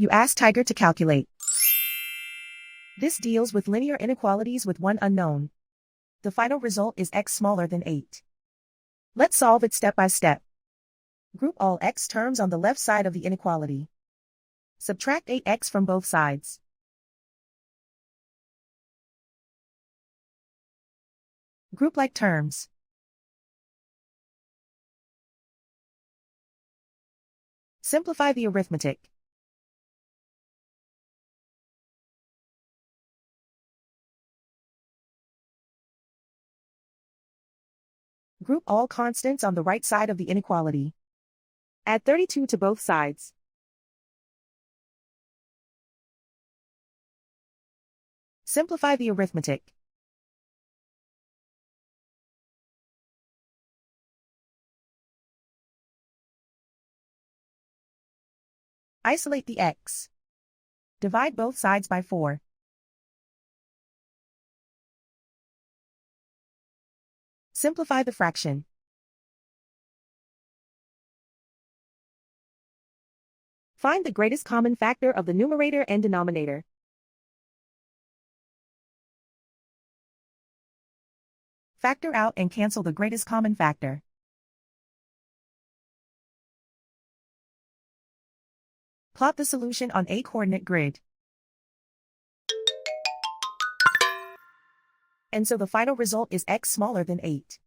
You ask Tiger to calculate. This deals with linear inequalities with one unknown. The final result is x smaller than 8. Let's solve it step by step. Group all x terms on the left side of the inequality. Subtract 8x from both sides. Group like terms. Simplify the arithmetic. Group all constants on the right side of the inequality. Add 32 to both sides. Simplify the arithmetic. Isolate the x. Divide both sides by 4. Simplify the fraction. Find the greatest common factor of the numerator and denominator. Factor out and cancel the greatest common factor. Plot the solution on a coordinate grid. And so the final result is x smaller than 8.